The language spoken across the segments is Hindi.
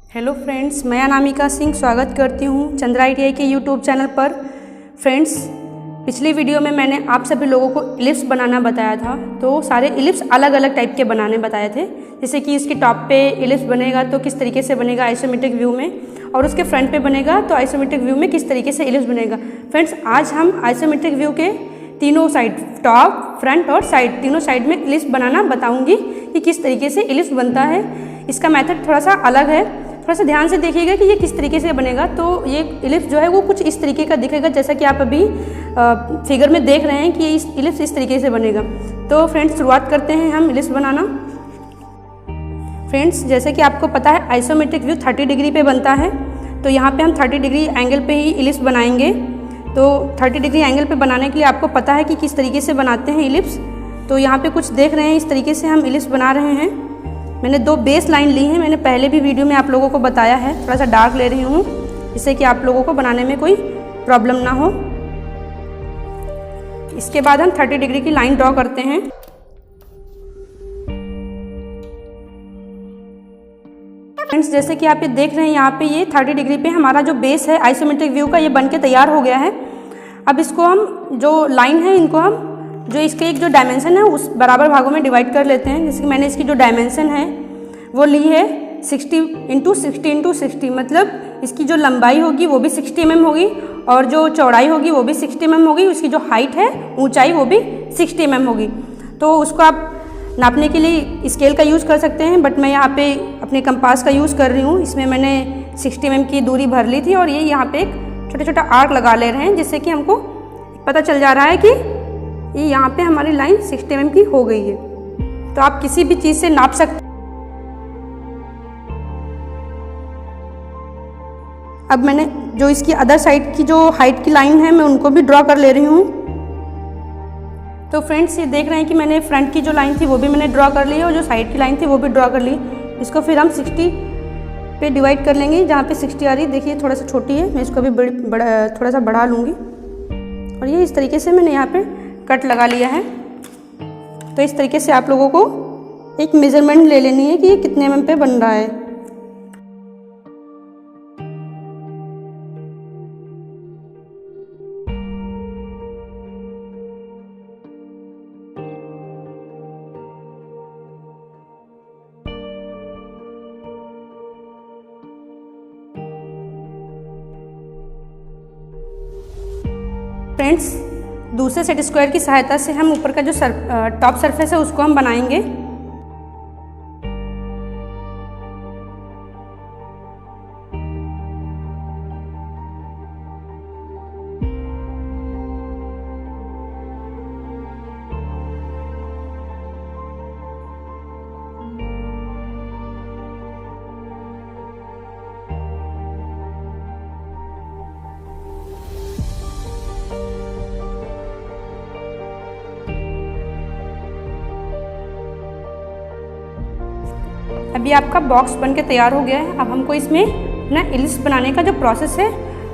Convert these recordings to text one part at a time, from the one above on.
हेलो फ्रेंड्स, मैं अनामिका सिंह स्वागत करती हूँ चंद्रा ITI के यूट्यूब चैनल पर। फ्रेंड्स, पिछली वीडियो में मैंने आप सभी लोगों को इलिप्स बनाना बताया था। तो सारे इलिप्स अलग अलग टाइप के बनाने बताए थे, जैसे कि इसके टॉप पे इलिप्स बनेगा तो किस तरीके से बनेगा आइसोमेट्रिक व्यू में, और उसके फ्रंट पे बनेगा तो आइसोमेट्रिक व्यू में किस तरीके से इलिप्स बनेगा। फ्रेंड्स, आज हम आइसोमेट्रिक व्यू के तीनों साइड, टॉप, फ्रंट और साइड, तीनों साइड में इलिप्स बनाना बताऊँगी कि किस तरीके से इलिप्स बनता है। इसका मेथड थोड़ा सा अलग है, थोड़ा सा ध्यान से देखिएगा कि ये किस तरीके से बनेगा। तो ये इलिप्स जो है वो कुछ इस तरीके का दिखेगा, जैसा कि आप अभी फिगर में देख रहे हैं कि इस इलिप्स इस तरीके से बनेगा। तो फ्रेंड्स, शुरुआत करते हैं हम इलिप्स बनाना। फ्रेंड्स, जैसे कि आपको पता है आइसोमेट्रिक व्यू 30 डिग्री पे बनता है, तो यहाँ पे हम 30 डिग्री एंगल पे ही इलिप्स बनाएंगे। तो 30 डिग्री एंगल पे बनाने के लिए आपको पता है कि किस तरीके से बनाते हैं इलिप्स। तो यहाँ पे कुछ देख रहे हैं, इस तरीके से हम इलिप्स बना रहे हैं। मैंने 2 बेस लाइन ली हैं, मैंने पहले भी वीडियो में आप लोगों को बताया है। थोड़ा सा डार्क ले रही हूँ जिससे कि आप लोगों को बनाने में कोई प्रॉब्लम ना हो। इसके बाद हम 30 डिग्री की लाइन ड्रॉ करते हैं। फ्रेंड्स, जैसे कि आप ये देख रहे हैं, यहाँ पे ये 30 डिग्री पे हमारा जो बेस है आइसोमेट्रिक व्यू का, ये बन के तैयार हो गया है। अब इसको हम, जो लाइन है, इनको हम, जो इसके एक जो डायमेंशन है उस बराबर भागों में डिवाइड कर लेते हैं। जैसे कि मैंने इसकी जो डायमेंशन है वो ली है 60 × 60 × 60, मतलब इसकी जो लंबाई होगी वो भी 60 mm होगी, और जो चौड़ाई होगी वो भी 60 mm होगी, उसकी जो हाइट है, ऊंचाई, वो भी 60 mm होगी। तो उसको आप नापने के लिए स्केल का यूज़ कर सकते हैं, बट मैं यहाँ पे अपने कंपास का यूज़ कर रही हूँ। इसमें मैंने 60 mm की दूरी भर ली थी, और ये यहाँ पे एक छोटा छोटा आर्क लगा ले रहे हैं, जिससे कि हमको पता चल जा रहा है कि ये यहाँ पे हमारी लाइन 60 mm की हो गई है। तो आप किसी भी चीज़ से नाप सकते। अब मैंने जो इसकी अदर साइड की जो हाइट की लाइन है, मैं उनको भी ड्रॉ कर ले रही हूँ। तो फ्रेंड्स, ये देख रहे हैं कि मैंने फ्रंट की जो लाइन थी वो भी मैंने ड्रॉ कर ली है, और जो साइड की लाइन थी वो भी ड्रॉ कर ली। इसको फिर हम 60 पे डिवाइड कर लेंगे। जहाँ पे 60 आ रही, देखिए थोड़ा सा छोटी है, मैं इसको भी थोड़ा सा बढ़ा लूँगी, और ये इस तरीके से मैंने यहाँ पे कट लगा लिया है। तो इस तरीके से आप लोगों को एक मेजरमेंट ले लेनी है कि ये कितने mm पे बन रहा है। फ्रेंड्स, दूसरे सेट स्क्वायर की सहायता से हम ऊपर का जो टॉप सरफेस है उसको हम बनाएंगे। अभी आपका बॉक्स बनके तैयार हो गया है। अब हमको इसमें ना इलिप्स बनाने का जो प्रोसेस है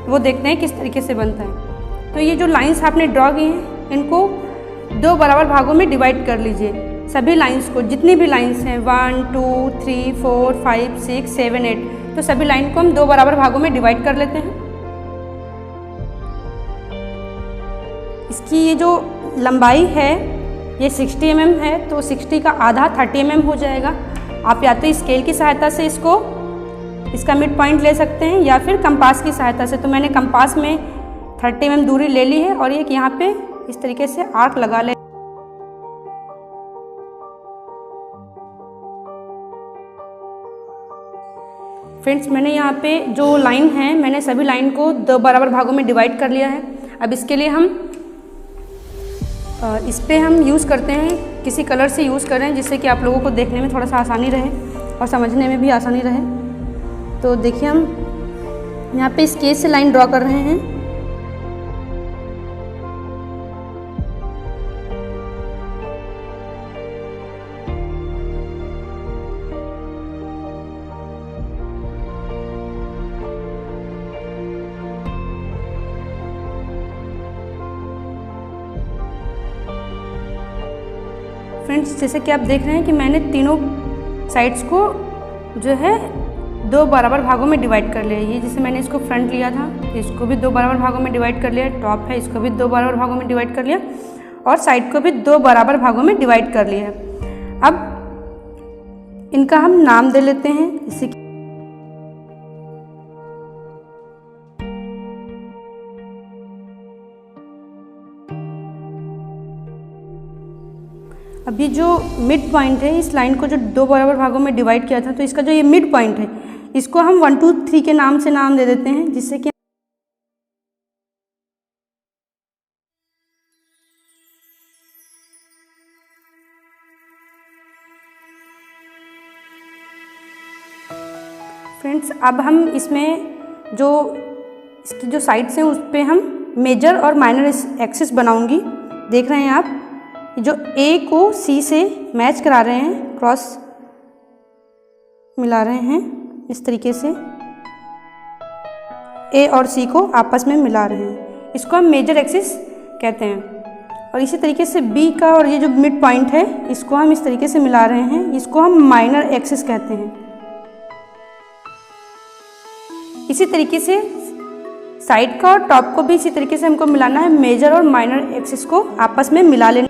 वो देखते हैं किस तरीके से बनता है। तो ये जो लाइंस आपने ड्रॉ की हैं, इनको 2 बराबर भागों में डिवाइड कर लीजिए। सभी लाइंस को, जितनी भी लाइंस हैं, 1 2 3 4 5 6 7 8, तो सभी लाइन को हम 2 बराबर भागों में डिवाइड कर लेते हैं। इसकी ये जो लंबाई है ये 60 mm है, तो 60 का आधा 30 mm हो जाएगा। आप या तो स्केल की सहायता से इसका मिड पॉइंट ले सकते हैं, या फिर कंपास की सहायता से। तो मैंने कंपास में 30 mm दूरी ले ली है, और एक यहाँ पे इस तरीके से आर्क लगा ले। फ्रेंड्स, मैंने यहाँ पे जो लाइन है, मैंने सभी लाइन को 2 बराबर भागों में डिवाइड कर लिया है। अब इसके लिए हम इस पे हम यूज़ करते हैं, किसी कलर से यूज़ कर रहे हैं, जिससे कि आप लोगों को देखने में थोड़ा सा आसानी रहे और समझने में भी आसानी रहे। तो देखिए, हम यहाँ पे स्केच से लाइन ड्रॉ कर रहे हैं। फ्रेंड्स, जैसे कि आप देख रहे हैं कि मैंने तीनों साइड्स को जो है 2 बराबर भागों में डिवाइड कर लिया है। अब इसके लिए हम यहाँ पे जो लाइन है, मैंने सभी लाइन को 2 बराबर भागों में डिवाइड कर लिया है। इसके बाद हम यहाँ पे दो बराबर भागों में डिवाइड कर लिया। ये जैसे मैंने इसको फ्रंट लिया था, इसको भी दो बराबर भागों में डिवाइड कर लिया। टॉप है, इसको भी दो बराबर भागों में डिवाइड कर लिया और साइड को भी दो बराबर भागों में डिवाइड कर लिया है। अब इनका हम नाम दे लेते हैं, जैसे कि अभी जो मिड पॉइंट है, इस लाइन को जो दो बराबर भागों में डिवाइड किया था, तो इसका जो ये मिड पॉइंट है इसको हम 1 2 3 के नाम से नाम दे देते हैं, जिससे कि फ्रेंड्स अब हम इसमें जो इसकी जो साइड्स हैं उस पर हम मेजर और माइनर एक्सिस बनाऊंगी। देख रहे हैं आप, जो ए को सी से मैच करा रहे हैं, क्रॉस मिला रहे हैं इस तरीके से, ए और सी को आपस में मिला रहे हैं, इसको हम मेजर एक्सिस कहते हैं। और इसी तरीके से बी का और ये जो मिड पॉइंट है इसको हम इस तरीके से मिला रहे हैं, इसको हम माइनर एक्सिस कहते हैं। इसी तरीके से साइड का और टॉप को भी इसी तरीके से हमको मिलाना है, मेजर और माइनर एक्सिस को आपस में मिला लेना।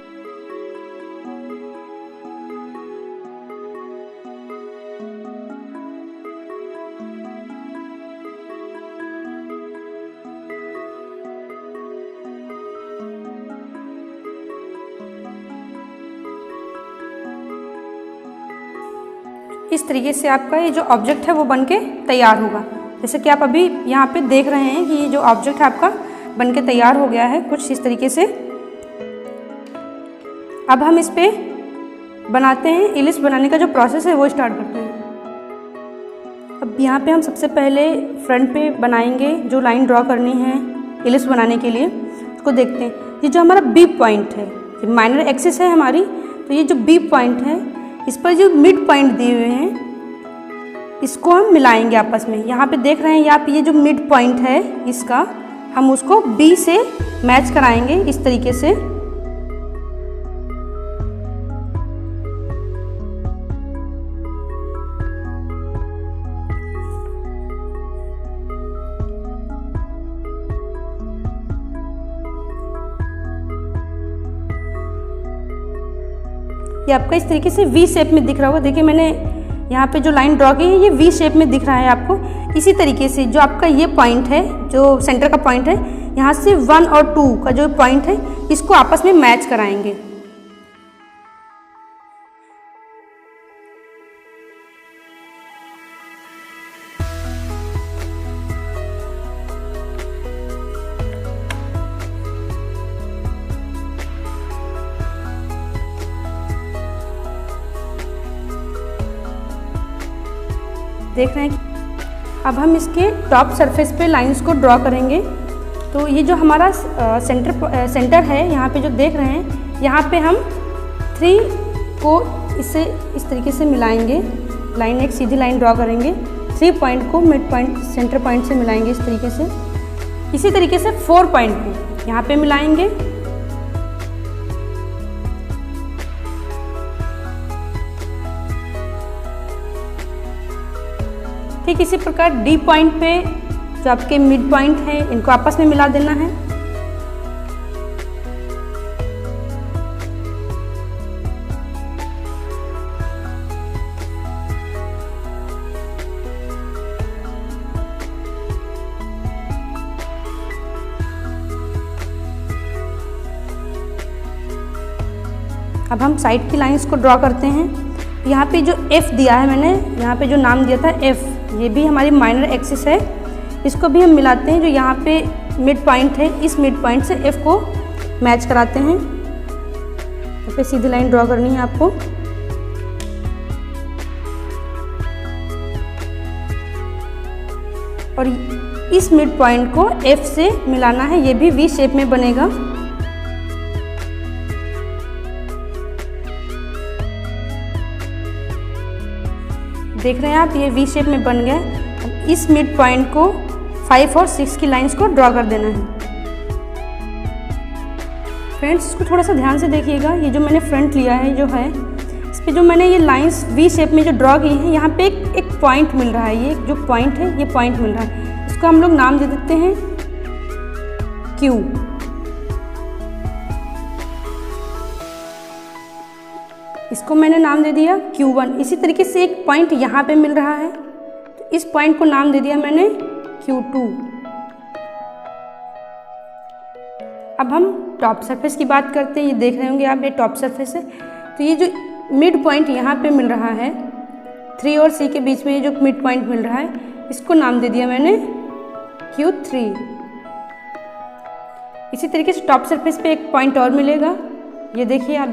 इस तरीके से आपका ये जो ऑब्जेक्ट है वो बनके तैयार होगा। जैसे कि आप अभी यहाँ पे देख रहे हैं कि ये जो ऑब्जेक्ट है आपका बनके तैयार हो गया है कुछ इस तरीके से। अब हम इस पे बनाते हैं, इलिप्स बनाने का जो प्रोसेस है वो स्टार्ट करते हैं। अब यहाँ पे हम सबसे पहले फ्रंट पे बनाएंगे, जो लाइन ड्रॉ करनी है इलिप्स बनाने के लिए उसको देखते हैं। ये जो हमारा बी पॉइंट है, ये माइनर एक्सिस है हमारी, तो ये जो बी पॉइंट है इस पर जो मिड पॉइंट दिए हुए हैं इसको हम मिलाएंगे आपस में। यहाँ पे देख रहे हैं आप, ये जो मिड पॉइंट है इसका हम उसको बी से मैच कराएंगे इस तरीके से। ये आपका इस तरीके से वी शेप में दिख रहा होगा। देखिए मैंने यहाँ पे जो लाइन ड्रॉ की है ये वी शेप में दिख रहा है आपको। इसी तरीके से जो आपका ये पॉइंट है, जो सेंटर का पॉइंट है, यहाँ से 1 और 2 का जो पॉइंट है इसको आपस में मैच कराएंगे। देख रहे हैं कि अब हम इसके टॉप सरफेस पे लाइंस को ड्रॉ करेंगे। तो ये जो हमारा सेंटर है यहाँ पे जो देख रहे हैं, यहाँ पे हम 3 को इसे इस तरीके से मिलाएंगे। लाइन एक सीधी लाइन ड्रॉ करेंगे, 3 पॉइंट को मिड पॉइंट सेंटर पॉइंट से मिलाएंगे इस तरीके से। इसी तरीके से 4 पॉइंट को यहाँ पे मिलाएंगे। ठीक इसी प्रकार डी पॉइंट पे जो आपके मिड पॉइंट है इनको आपस में मिला देना है। अब हम साइड की लाइंस को ड्रॉ करते हैं। यहाँ पे जो F दिया है मैंने, यहाँ पे जो नाम दिया था F, ये भी हमारी माइनर एक्सिस है, इसको भी हम मिलाते हैं। जो यहाँ पे मिड पॉइंट है, इस मिड पॉइंट से F को मैच कराते हैं। यहाँ पे सीधी लाइन ड्रॉ करनी है आपको। और इस मिड पॉइंट को F से मिलाना है, ये भी V शेप में बनेगा। देख रहे हैं आप, ये वी शेप में बन गया। अब इस मिड पॉइंट को 5 और 6 की लाइंस को ड्रॉ कर देना है। फ्रेंड्स इसको थोड़ा सा ध्यान से देखिएगा। ये जो मैंने फ्रंट लिया है जो है, इस पे जो मैंने ये लाइंस वी शेप में जो ड्रॉ की हैं, यहाँ पे एक पॉइंट मिल रहा है, ये जो पॉइंट है ये पॉइंट मिल रहा है, इसको हम लोग नाम दे देते हैं Q। इसको मैंने नाम दे दिया Q1। इसी तरीके से एक पॉइंट यहाँ पे मिल रहा है, तो इस पॉइंट को नाम दे दिया मैंने Q2। अब हम टॉप सरफेस की बात करते हैं। ये देख रहे होंगे आप, ये टॉप सरफेस है। तो ये जो मिड पॉइंट यहाँ पे मिल रहा है, 3 और C के बीच में ये जो मिड पॉइंट मिल रहा है, इसको नाम दे दिया मैंने Q3। इसी तरीके से टॉप सरफेस पे एक पॉइंट और मिलेगा, ये देखिए आप,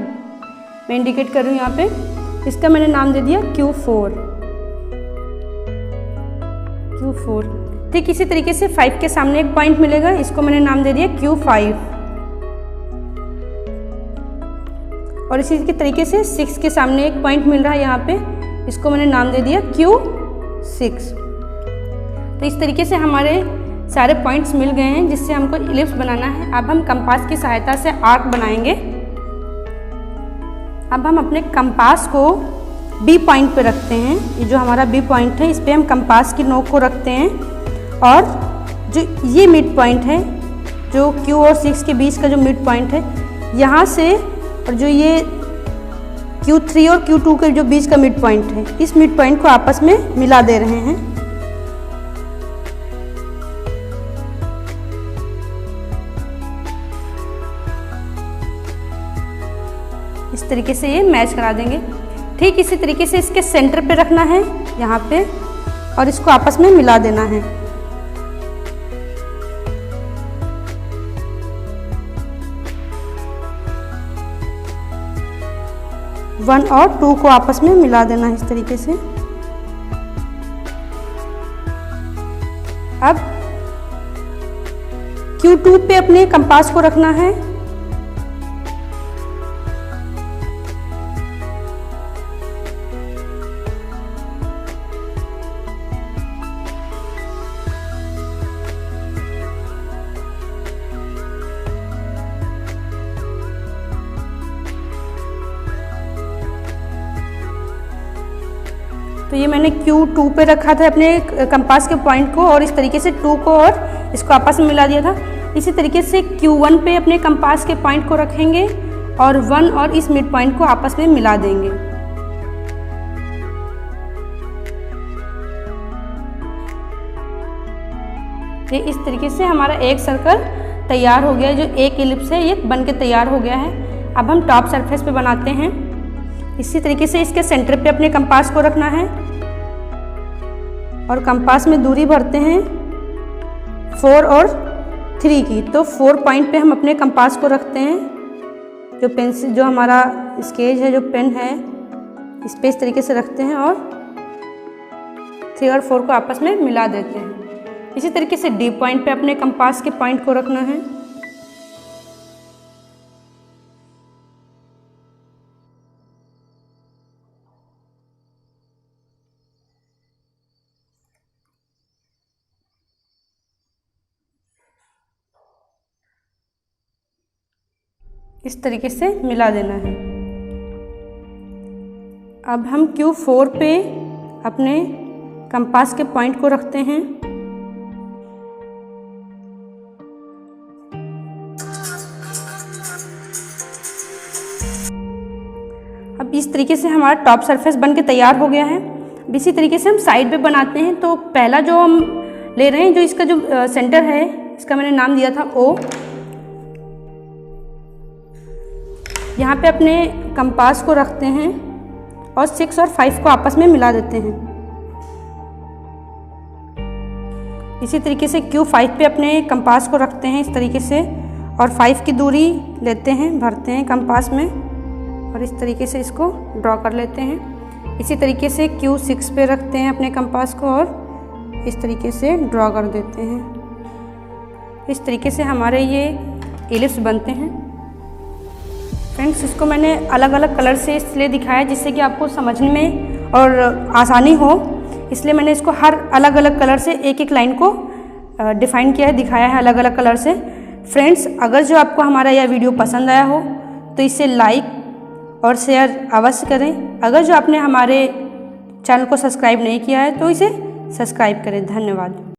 मैं इंडिकेट कर रही हूँ यहाँ पे, इसका मैंने नाम दे दिया Q4। ठीक इसी तरीके से 5 के सामने एक पॉइंट मिलेगा, इसको मैंने नाम दे दिया Q5। और इसी के तरीके से 6 के सामने एक पॉइंट मिल रहा है यहाँ पे, इसको मैंने नाम दे दिया Q6। तो इस तरीके से हमारे सारे पॉइंट्स मिल गए हैं जिससे हमको इलिप्स बनाना है। अब हम कंपास की सहायता से आर्क बनाएंगे। अब हम अपने कंपास को B पॉइंट पे रखते हैं। ये जो हमारा B पॉइंट है, इस पे हम कंपास की नोक को रखते हैं, और जो ये मिड पॉइंट है, जो Q और 6 के बीच का जो मिड पॉइंट है, यहाँ से और जो ये Q3 और Q2 के जो बीच का मिड पॉइंट है, इस मिड पॉइंट को आपस में मिला दे रहे हैं। इस तरीके से ये मैच करा देंगे। ठीक इसी तरीके से इसके सेंटर पे रखना है यहाँ पे, और इसको आपस में मिला देना है। वन और 2 को आपस में मिला देना है इस तरीके से। अब Q2 पे अपने कंपास को रखना है, तो ये मैंने Q2 पे रखा था अपने कंपास के पॉइंट को, और इस तरीके से 2 को और इसको आपस में मिला दिया था। इसी तरीके से Q1 पे अपने कंपास के पॉइंट को रखेंगे और 1 और इस मिड पॉइंट को आपस में मिला देंगे। ये इस तरीके से हमारा एक सर्कल तैयार हो गया, जो एक इलिप्स है ये बन के तैयार हो गया है। अब हम टॉप सरफेस पे बनाते हैं। इसी तरीके से इसके सेंटर पे अपने कंपास को रखना है, और कंपास में दूरी भरते हैं 4 और 3 की। तो 4 पॉइंट पे हम अपने कंपास को रखते हैं। जो पेंसिल, जो हमारा स्केच है, जो पेन है, इस पे इस तरीके से रखते हैं और 3 और 4 को आपस में मिला देते हैं। इसी तरीके से D पॉइंट पे अपने कंपास के पॉइंट को रखना है। इस तरीके से मिला देना है। अब हम Q4 पे अपने कंपास के पॉइंट को रखते हैं। अब इस तरीके से हमारा टॉप सरफेस बन के तैयार हो गया है। अब इसी तरीके से हम साइड पे बनाते हैं। तो पहला जो हम ले रहे हैं, जो इसका जो सेंटर है, इसका मैंने नाम दिया था O। यहाँ पे अपने कंपास को रखते हैं और 6 और 5 को आपस में मिला देते हैं। इसी तरीके से Q5 पे अपने कंपास को रखते हैं इस तरीके से, और 5 की दूरी लेते हैं, भरते हैं कंपास में, और इस तरीके से इसको ड्रॉ कर लेते हैं। इसी तरीके से Q6 पे रखते हैं अपने कंपास को और इस तरीके से ड्रॉ कर देते हैं। इस तरीके से हमारे ये इलिप्स बनते हैं। फ्रेंड्स, इसको मैंने अलग अलग कलर से इसलिए दिखाया जिससे कि आपको समझने में और आसानी हो, इसलिए मैंने इसको हर अलग अलग कलर से एक एक लाइन को डिफाइन किया है, दिखाया है अलग अलग कलर से। फ्रेंड्स, अगर जो आपको हमारा यह वीडियो पसंद आया हो तो इसे लाइक और शेयर अवश्य करें। अगर जो आपने हमारे चैनल को सब्सक्राइब नहीं किया है तो इसे सब्सक्राइब करें। धन्यवाद।